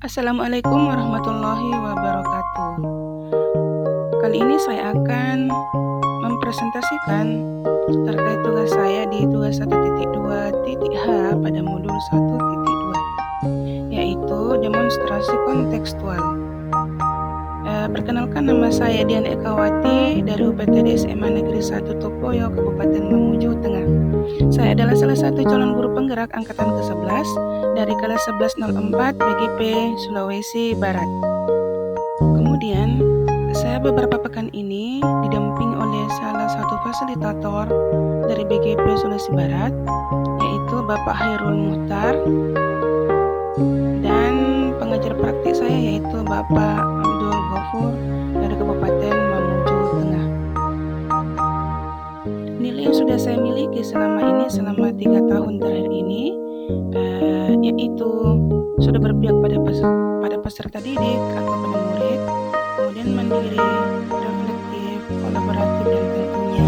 Assalamualaikum warahmatullahi wabarakatuh. Kali ini saya akan mempresentasikan terkait tugas saya di tugas 1.2.h pada modul 1.2, yaitu demonstrasi kontekstual. Perkenalkan, nama saya Dian Ekawati dari UPTD SMA Negeri 1 Topoyo, Kabupaten Mamuju Tengah. Saya adalah salah satu calon guru penggerak angkatan ke-11 dari kelas 1104 BGP Sulawesi Barat. Kemudian, saya beberapa pekan ini didampingi oleh salah satu fasilitator dari BGP Sulawesi Barat, yaitu Bapak Hairul Muhtar, dan pengajar praktik saya yaitu Bapak Abdul Ghafur dari Kabupaten Mamuju Tengah. Nilai yang sudah saya miliki selama 3 tahun terakhir ini, yaitu sudah berpihak pada peserta didik atau pada murid, kemudian mandiri, reflektif, kolaboratif, dan tentunya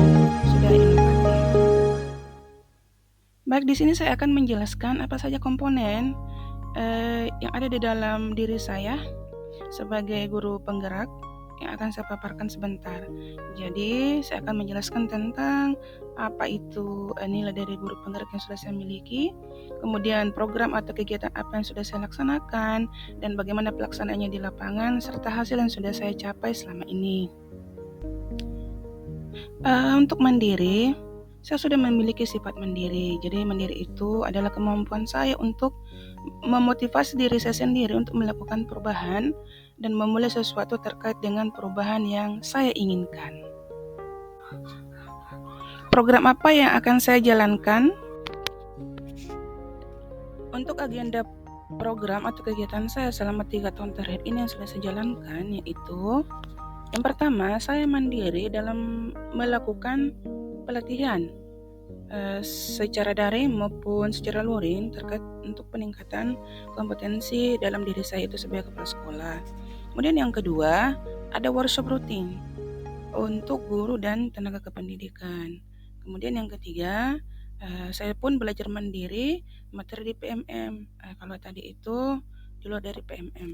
sudah inovatif. Baik, di sini saya akan menjelaskan apa saja komponen yang ada di dalam diri saya sebagai guru penggerak yang akan saya paparkan sebentar. Jadi, saya akan menjelaskan tentang apa itu nilai dari guru penggerak yang sudah saya miliki, kemudian program atau kegiatan apa yang sudah saya laksanakan, dan bagaimana pelaksanaannya di lapangan, serta hasil yang sudah saya capai selama ini. Untuk mandiri, saya sudah memiliki sifat mandiri. Jadi mandiri itu adalah kemampuan saya untuk memotivasi diri saya sendiri untuk melakukan perubahan dan memulai sesuatu terkait dengan perubahan yang saya inginkan. Program apa yang akan saya jalankan? Untuk agenda program atau kegiatan saya selama 3 tahun terakhir ini yang sudah saya jalankan, yaitu yang pertama, saya mandiri dalam melakukan pelatihan secara daring maupun secara luring terkait untuk peningkatan kompetensi dalam diri saya itu sebagai kepala sekolah. Kemudian yang kedua, ada workshop rutin untuk guru dan tenaga kependidikan. Kemudian yang ketiga, saya pun belajar mandiri materi di PMM. Kalau tadi itu di luar dari PMM.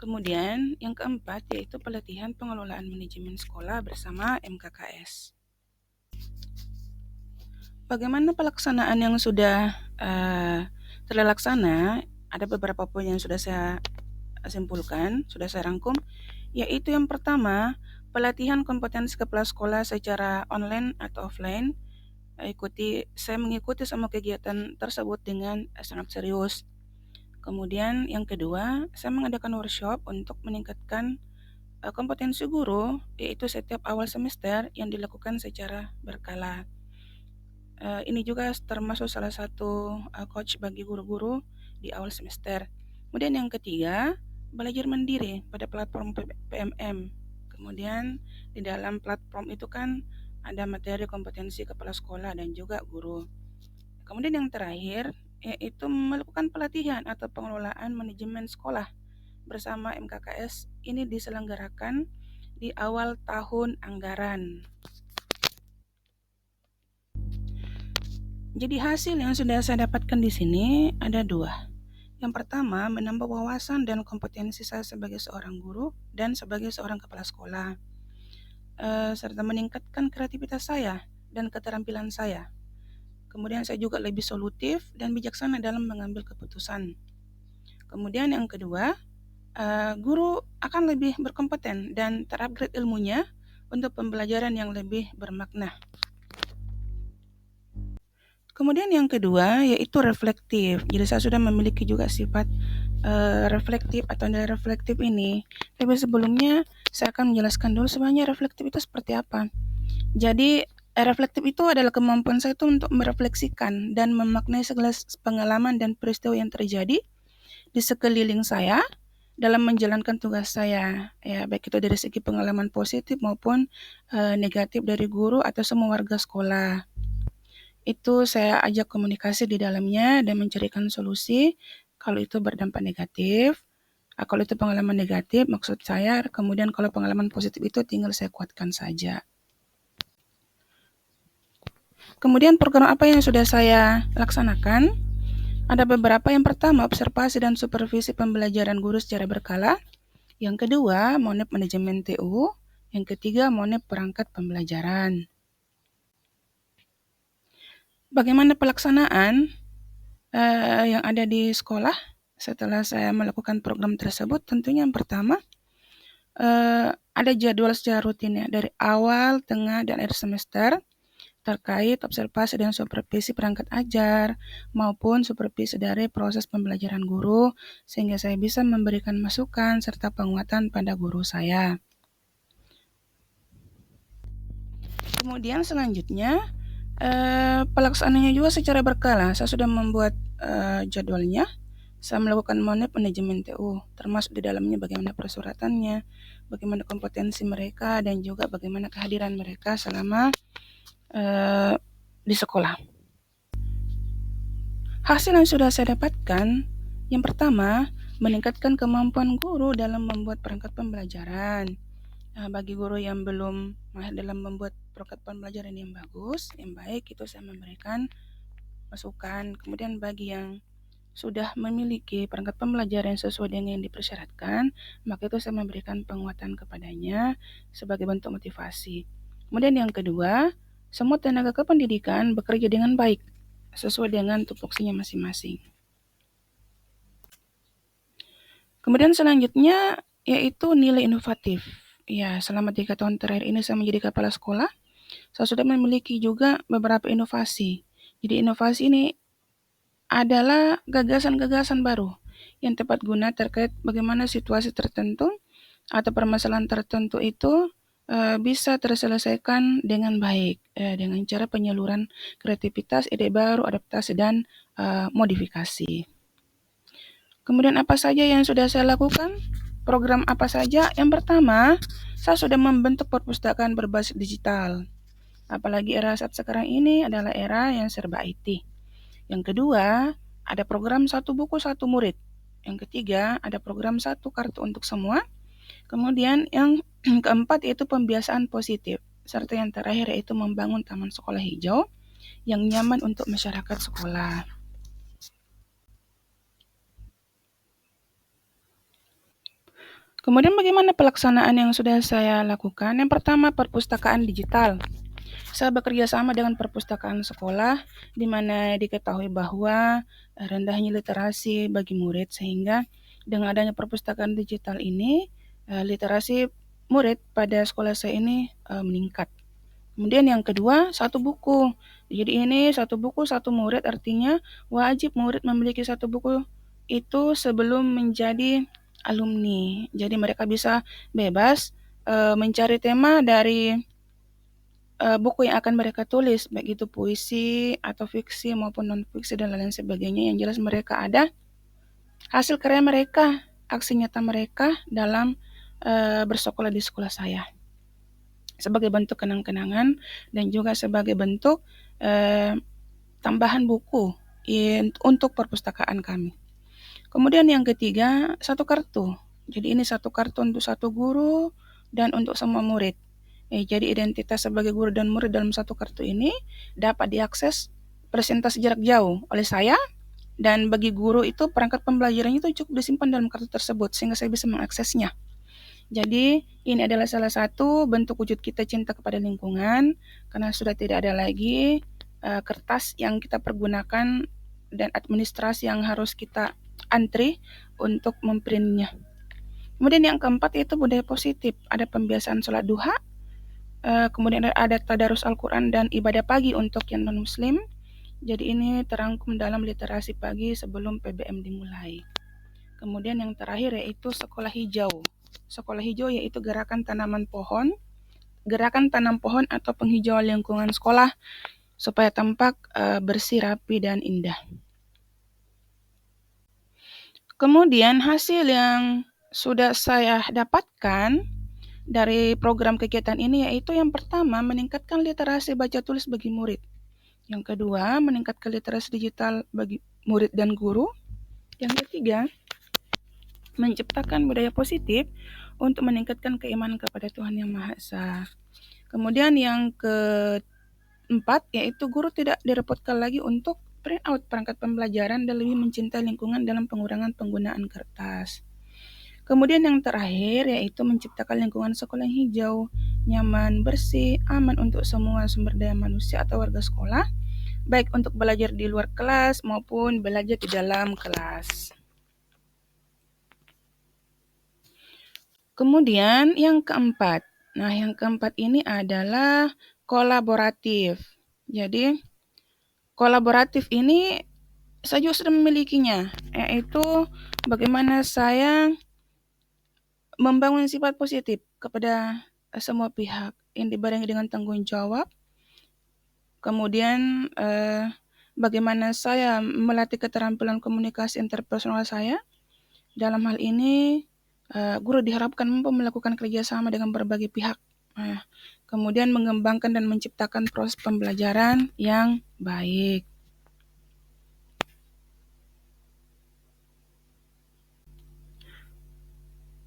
Kemudian yang keempat yaitu pelatihan pengelolaan manajemen sekolah bersama MKKS. Bagaimana pelaksanaan yang sudah terlaksana? Ada beberapa poin yang sudah saya simpulkan, sudah saya rangkum, yaitu yang pertama, pelatihan kompetensi kepala sekolah secara online atau offline. Saya mengikuti semua kegiatan tersebut dengan sangat serius. Kemudian yang kedua, saya mengadakan workshop untuk meningkatkan kompetensi guru, yaitu setiap awal semester yang dilakukan secara berkala. Ini juga termasuk salah satu coach bagi guru-guru di awal semester. Kemudian yang ketiga, belajar mandiri pada platform PMM. Kemudian di dalam platform itu kan ada materi kompetensi kepala sekolah dan juga guru. Kemudian yang terakhir, yaitu melakukan pelatihan atau pengelolaan manajemen sekolah bersama MKKS. Ini diselenggarakan di awal tahun anggaran. Jadi hasil yang sudah saya dapatkan di sini ada 2. Yang pertama, menambah wawasan dan kompetensi saya sebagai seorang guru dan sebagai seorang kepala sekolah, serta meningkatkan kreativitas saya dan keterampilan saya. Kemudian saya juga lebih solutif dan bijaksana dalam mengambil keputusan. Kemudian yang kedua, guru akan lebih berkompeten dan terupgrade ilmunya untuk pembelajaran yang lebih bermakna. Kemudian yang kedua yaitu reflektif. Jadi saya sudah memiliki juga sifat reflektif atau nilai reflektif ini. Tapi sebelumnya saya akan menjelaskan dulu sebenarnya reflektif itu seperti apa. Jadi reflektif itu adalah kemampuan saya itu untuk merefleksikan dan memaknai segala pengalaman dan peristiwa yang terjadi di sekeliling saya dalam menjalankan tugas saya, ya baik itu dari segi pengalaman positif maupun negatif dari guru atau semua warga sekolah. Itu saya ajak komunikasi di dalamnya dan mencarikan solusi kalau itu berdampak negatif. Kalau itu pengalaman negatif, maksud saya, kemudian kalau pengalaman positif itu tinggal saya kuatkan saja. Kemudian program apa yang sudah saya laksanakan? Ada beberapa. Yang pertama, observasi dan supervisi pembelajaran guru secara berkala. Yang kedua, monep manajemen TU. Yang ketiga, monep perangkat pembelajaran. Bagaimana pelaksanaan yang ada di sekolah setelah saya melakukan program tersebut? Tentunya yang pertama, ada jadwal secara rutin ya, dari awal, tengah, dan akhir semester terkait observasi dan supervisi perangkat ajar maupun supervisi dari proses pembelajaran guru, sehingga saya bisa memberikan masukan serta penguatan pada guru saya. Kemudian selanjutnya, pelaksanaannya juga secara berkala. Saya sudah membuat jadwalnya. Saya melakukan monep manajemen TU, termasuk di dalamnya bagaimana persuratannya, bagaimana kompetensi mereka, dan juga bagaimana kehadiran mereka selama di sekolah. Hasil yang sudah saya dapatkan, yang pertama, meningkatkan kemampuan guru dalam membuat perangkat pembelajaran. Bagi guru yang belum mahir dalam membuat perangkat pembelajaran yang bagus, yang baik, itu saya memberikan masukan. Kemudian bagi yang sudah memiliki perangkat pembelajaran yang sesuai dengan yang dipersyaratkan, maka itu saya memberikan penguatan kepadanya sebagai bentuk motivasi. Kemudian yang kedua, semua tenaga kependidikan bekerja dengan baik sesuai dengan tupoksinya masing-masing. Kemudian selanjutnya yaitu nilai inovatif. Ya, selama 3 tahun terakhir ini saya menjadi kepala sekolah, saya sudah memiliki juga beberapa inovasi. Jadi inovasi ini adalah gagasan-gagasan baru yang tepat guna terkait bagaimana situasi tertentu atau permasalahan tertentu itu bisa terselesaikan dengan baik dengan cara penyaluran kreativitas, ide baru, adaptasi, dan modifikasi. Kemudian apa saja yang sudah saya lakukan? Program apa saja? Yang pertama, saya sudah membentuk perpustakaan berbasis digital. Apalagi era saat sekarang ini adalah era yang serba IT. Yang kedua, ada program satu buku satu murid. Yang ketiga, ada program satu kartu untuk semua. Kemudian yang keempat yaitu pembiasaan positif. Serta yang terakhir yaitu membangun taman sekolah hijau yang nyaman untuk masyarakat sekolah. Kemudian bagaimana pelaksanaan yang sudah saya lakukan? Yang pertama, perpustakaan digital. Saya bekerja sama dengan perpustakaan sekolah, di mana diketahui bahwa rendahnya literasi bagi murid, sehingga dengan adanya perpustakaan digital ini, literasi murid pada sekolah saya ini meningkat. Kemudian yang kedua, satu buku. Jadi ini satu buku, satu murid, artinya wajib murid memiliki satu buku itu sebelum menjadi alumni. Jadi mereka bisa bebas mencari tema dari buku yang akan mereka tulis, baik itu puisi atau fiksi maupun non-fiksi dan lain sebagainya. Yang jelas mereka ada hasil karya mereka, aksi nyata mereka dalam bersekolah di sekolah saya. Sebagai bentuk kenang-kenangan dan juga sebagai bentuk tambahan buku untuk perpustakaan kami. Kemudian yang ketiga, satu kartu. Jadi ini satu kartu untuk satu guru dan untuk semua murid. Jadi identitas sebagai guru dan murid dalam satu kartu ini dapat diakses presentasi jarak jauh oleh saya, dan bagi guru itu perangkat pembelajarannya itu cukup disimpan dalam kartu tersebut sehingga saya bisa mengaksesnya. Jadi ini adalah salah satu bentuk wujud kita cinta kepada lingkungan karena sudah tidak ada lagi kertas yang kita pergunakan dan administrasi yang harus kita antri untuk memprintnya. Kemudian yang keempat yaitu budaya positif. Ada pembiasaan sholat duha, kemudian ada tadarus Al-Quran dan ibadah pagi untuk yang non-muslim. Jadi ini terangkum dalam literasi pagi sebelum PBM dimulai. Kemudian yang terakhir yaitu sekolah hijau. Sekolah hijau yaitu gerakan tanam pohon atau penghijauan lingkungan sekolah supaya tampak bersih, rapi, dan indah. Kemudian hasil yang sudah saya dapatkan dari program kegiatan ini yaitu yang pertama, meningkatkan literasi baca tulis bagi murid. Yang kedua, meningkatkan literasi digital bagi murid dan guru. Yang ketiga, menciptakan budaya positif untuk meningkatkan keimanan kepada Tuhan Yang Maha Esa. Kemudian yang keempat, yaitu guru tidak direpotkan lagi untuk print out perangkat pembelajaran dan lebih mencintai lingkungan dalam pengurangan penggunaan kertas. Kemudian yang terakhir yaitu menciptakan lingkungan sekolah yang hijau, nyaman, bersih, aman untuk semua sumber daya manusia atau warga sekolah, baik untuk belajar di luar kelas maupun belajar di dalam kelas. Kemudian yang keempat. Nah, yang keempat ini adalah kolaboratif. Jadi, kolaboratif ini saya juga sudah memilikinya, yaitu bagaimana saya membangun sifat positif kepada semua pihak yang dibarengi dengan tanggung jawab. Kemudian bagaimana saya melatih keterampilan komunikasi interpersonal saya. Dalam hal ini guru diharapkan mampu melakukan kerjasama dengan berbagai pihak. Kemudian mengembangkan dan menciptakan proses pembelajaran yang baik.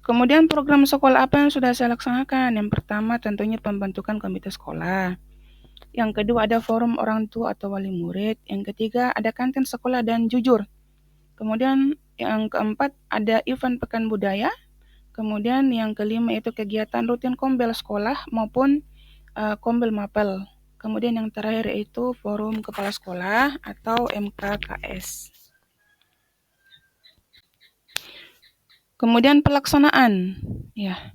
Kemudian program sekolah apa yang sudah saya laksanakan? Yang pertama tentunya pembentukan komite sekolah. Yang kedua ada forum orang tua atau wali murid. Yang ketiga ada kantin sekolah dan jujur. Kemudian yang keempat ada event pekan budaya. Kemudian yang kelima itu kegiatan rutin kombel sekolah maupun kombel mapel. Kemudian yang terakhir yaitu forum kepala sekolah atau MKKS. Kemudian pelaksanaan. Ya.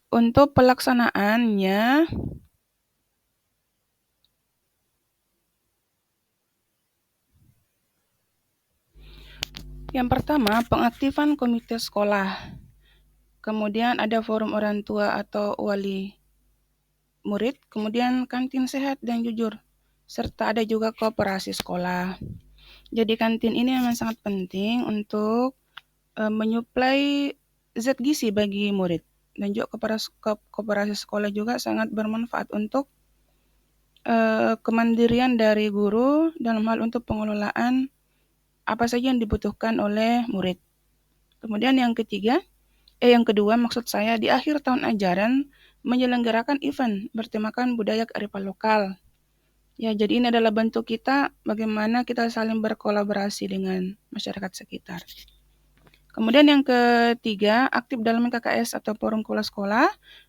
Untuk pelaksanaannya yang pertama pengaktifan komite sekolah. Kemudian ada forum orang tua atau wali murid, kemudian kantin sehat dan jujur, serta ada juga koperasi sekolah. Jadi kantin ini memang sangat penting untuk menyuplai zat gizi bagi murid. Dan juga koperasi sekolah juga sangat bermanfaat untuk kemandirian dari guru dalam hal untuk pengelolaan apa saja yang dibutuhkan oleh murid. Kemudian yang kedua maksud saya di akhir tahun ajaran menyelenggarakan event bertemakan budaya kearifan lokal. Ya, jadi ini adalah bentuk kita bagaimana kita saling berkolaborasi dengan masyarakat sekitar. Kemudian yang ketiga, aktif dalam KKS atau forum kepala sekolah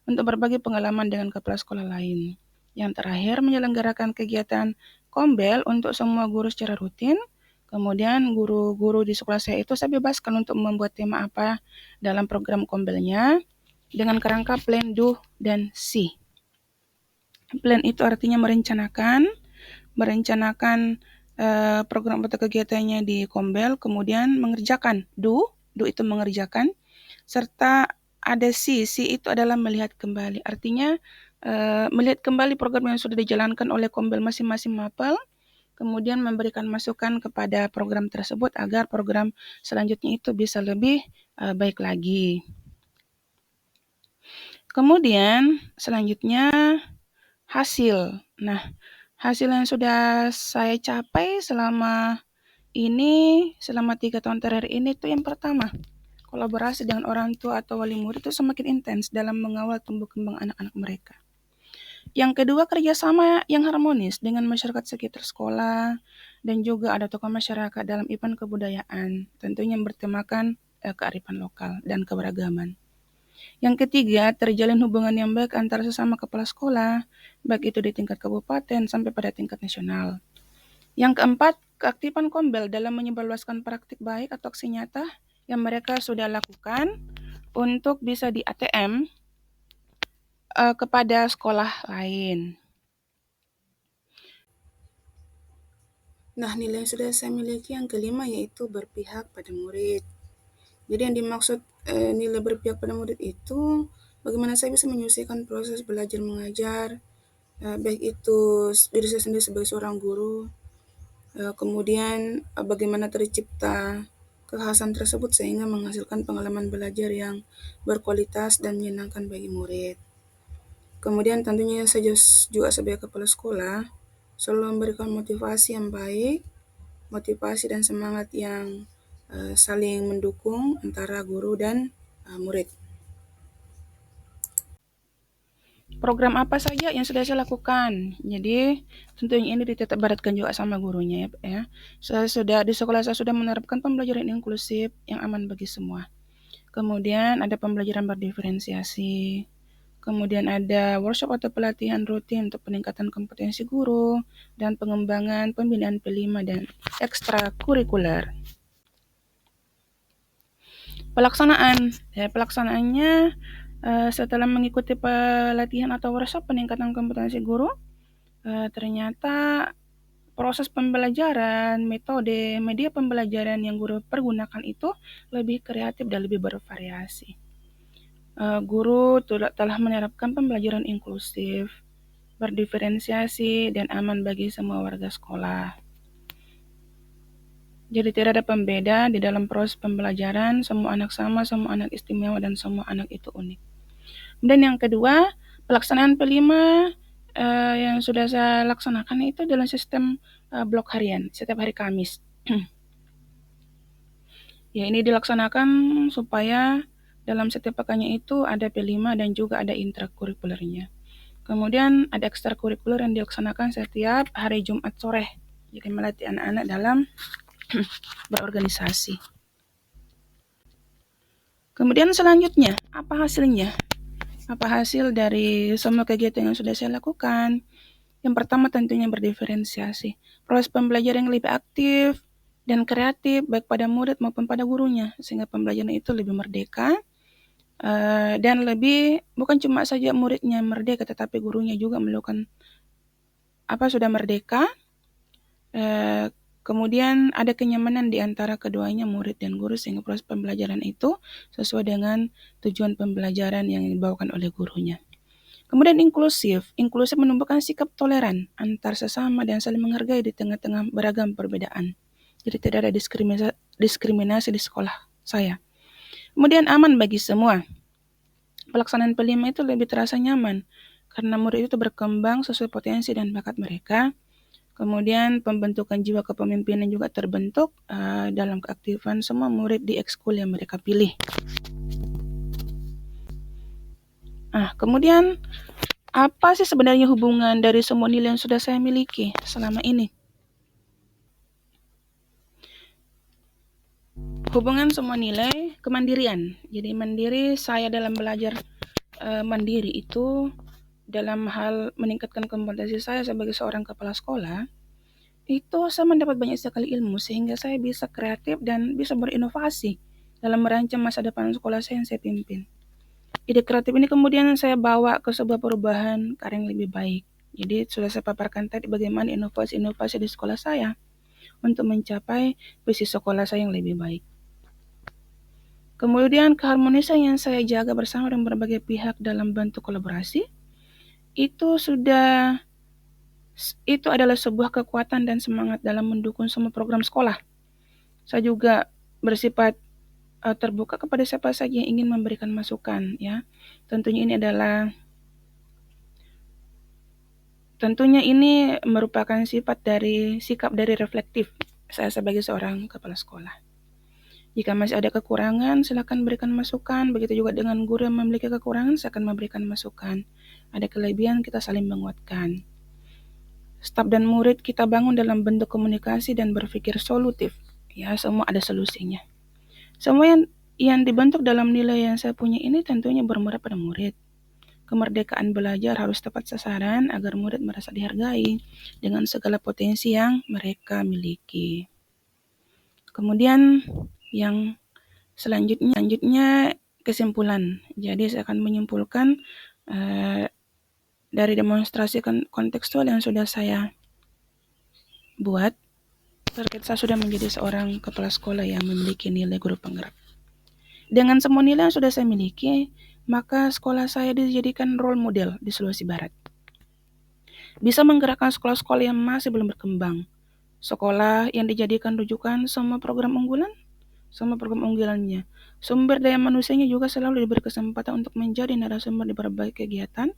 untuk berbagi pengalaman dengan kepala sekolah lain. Yang terakhir, menyelenggarakan kegiatan kombel untuk semua guru secara rutin. Kemudian guru-guru di sekolah saya itu saya bebaskan untuk membuat tema apa dalam program kombelnya dengan kerangka plan, do, dan see. Plan itu artinya merencanakan program atau kegiatannya di kombel, kemudian mengerjakan, do itu mengerjakan, serta ada see itu adalah melihat kembali. Artinya melihat kembali program yang sudah dijalankan oleh kombel masing-masing mapel, kemudian memberikan masukan kepada program tersebut agar program selanjutnya itu bisa lebih baik lagi. Kemudian selanjutnya hasil. Nah, hasil yang sudah saya capai selama 3 tahun terakhir ini itu yang pertama, kolaborasi dengan orang tua atau wali murid itu semakin intens dalam mengawal tumbuh kembang anak-anak mereka. Yang kedua, kerjasama yang harmonis dengan masyarakat sekitar sekolah dan juga ada tokoh masyarakat dalam event kebudayaan, tentunya bertemakan kearifan lokal dan keberagaman. Yang ketiga, terjalin hubungan yang baik antara sesama kepala sekolah, baik itu di tingkat kabupaten sampai pada tingkat nasional. Yang keempat, keaktifan kombel dalam menyebarluaskan praktik baik atau aksi nyata yang mereka sudah lakukan untuk bisa di ATM kepada sekolah lain. Nah, nilai yang sudah saya miliki yang kelima yaitu berpihak pada murid. Jadi yang dimaksud nilai berpihak pada murid itu bagaimana saya bisa menyelesaikan proses belajar mengajar, baik itu diri saya sendiri sebagai seorang guru, kemudian bagaimana tercipta kekhasan tersebut sehingga menghasilkan pengalaman belajar yang berkualitas dan menyenangkan bagi murid. Kemudian tentunya saya juga sebagai kepala sekolah selalu memberikan motivasi yang baik, motivasi dan semangat yang saling mendukung antara guru dan murid. program apa saja yang sudah saya lakukan. Jadi tentunya ini dititik beratkan juga sama gurunya ya. Di sekolah saya sudah menerapkan pembelajaran inklusif yang aman bagi semua. Kemudian ada pembelajaran berdiferensiasi. Kemudian ada workshop atau pelatihan rutin untuk peningkatan kompetensi guru dan pengembangan pembinaan P5 dan ekstrakurikuler. Pelaksanaannya setelah mengikuti pelatihan atau workshop peningkatan kompetensi guru, ternyata proses pembelajaran, metode, media pembelajaran yang guru pergunakan itu lebih kreatif dan lebih bervariasi. Guru telah menerapkan pembelajaran inklusif, berdiferensiasi, dan aman bagi semua warga sekolah. Jadi tidak ada pembeda di dalam proses pembelajaran, semua anak sama, semua anak istimewa, dan semua anak itu unik. Dan yang kedua, pelaksanaan P5 yang sudah saya laksanakan itu dalam sistem blok harian, setiap hari Kamis. Ya, ini dilaksanakan supaya dalam setiap pekannya itu ada P5 dan juga ada intrakurikulernya. Kemudian ada ekstrakurikuler yang dilaksanakan setiap hari Jumat sore. Jadi melatih anak-anak dalam berorganisasi. Kemudian selanjutnya, apa hasilnya? Apa hasil dari semua kegiatan yang sudah saya lakukan? Yang pertama tentunya berdiferensiasi. Proses pembelajaran yang lebih aktif dan kreatif baik pada murid maupun pada gurunya. Sehingga pembelajaran itu lebih merdeka dan lebih bukan cuma saja muridnya merdeka tetapi gurunya juga melakukan sudah merdeka. Kemudian ada kenyamanan di antara keduanya murid dan guru sehingga proses pembelajaran itu sesuai dengan tujuan pembelajaran yang dibawakan oleh gurunya. Kemudian inklusif menumbuhkan sikap toleran antar sesama dan saling menghargai di tengah-tengah beragam perbedaan. Jadi tidak ada diskriminasi di sekolah saya. Kemudian aman bagi semua. Pelaksanaan P5 itu lebih terasa nyaman karena murid itu berkembang sesuai potensi dan bakat mereka. Kemudian pembentukan jiwa kepemimpinan juga terbentuk dalam keaktifan semua murid di ekskul yang mereka pilih. Kemudian apa sih sebenarnya hubungan dari semua nilai yang sudah saya miliki selama ini? Hubungan semua nilai kemandirian. Jadi mandiri saya dalam belajar mandiri itu dalam hal meningkatkan kompetensi saya sebagai seorang kepala sekolah. Itu saya mendapat banyak sekali ilmu sehingga saya bisa kreatif dan bisa berinovasi dalam merancang masa depan sekolah saya yang saya pimpin. Ide kreatif ini kemudian saya bawa ke sebuah perubahan ke arah yang lebih baik. Jadi sudah saya paparkan tadi bagaimana inovasi-inovasi di sekolah saya untuk mencapai visi sekolah saya yang lebih baik. Kemudian keharmonisan yang saya jaga bersama dengan berbagai pihak dalam bentuk kolaborasi itu adalah sebuah kekuatan dan semangat dalam mendukung semua program sekolah. Saya juga bersifat terbuka kepada siapa saja yang ingin memberikan masukan ya. Tentunya ini merupakan sikap dari reflektif saya sebagai seorang kepala sekolah. Jika masih ada kekurangan, silakan berikan masukan. Begitu juga dengan guru yang memiliki kekurangan, saya akan memberikan masukan. Ada kelebihan, kita saling menguatkan. Staf dan murid kita bangun dalam bentuk komunikasi dan berpikir solutif. Ya, semua ada solusinya. Semua yang dibentuk dalam nilai yang saya punya ini tentunya bermuara pada murid. Kemerdekaan belajar harus tepat sasaran agar murid merasa dihargai dengan segala potensi yang mereka miliki. Kemudian yang selanjutnya kesimpulan. Jadi saya akan menyimpulkan dari demonstrasi kontekstual yang sudah saya buat, target saya sudah menjadi seorang kepala sekolah yang memiliki nilai guru penggerak. Dengan semua nilai yang sudah saya miliki, maka sekolah saya dijadikan role model di Sulawesi Barat. Bisa menggerakkan sekolah-sekolah yang masih belum berkembang. Sekolah yang dijadikan rujukan semua program unggulannya. Sumber daya manusianya juga selalu diberi kesempatan untuk menjadi narasumber di berbagai kegiatan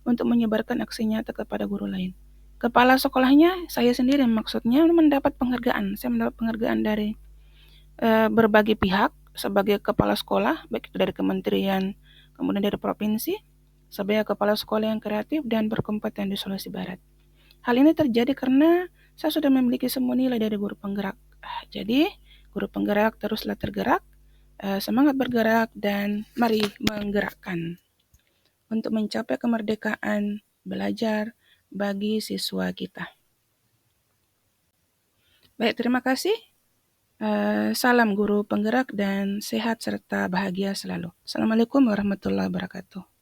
untuk menyebarkan aksi nyata kepada guru lain. Kepala sekolahnya saya sendiri maksudnya mendapat penghargaan. Saya mendapat penghargaan dari berbagai pihak sebagai kepala sekolah, baik itu dari kementerian, kemudian dari provinsi, sebagai kepala sekolah yang kreatif dan berkompeten di Sulawesi Barat. Hal ini terjadi karena saya sudah memiliki semua nilai dari guru penggerak. Jadi, guru penggerak teruslah tergerak, semangat bergerak, dan mari menggerakkan untuk mencapai kemerdekaan belajar bagi siswa kita. Baik, terima kasih. Salam guru penggerak dan sehat serta bahagia selalu. Assalamualaikum warahmatullahi wabarakatuh.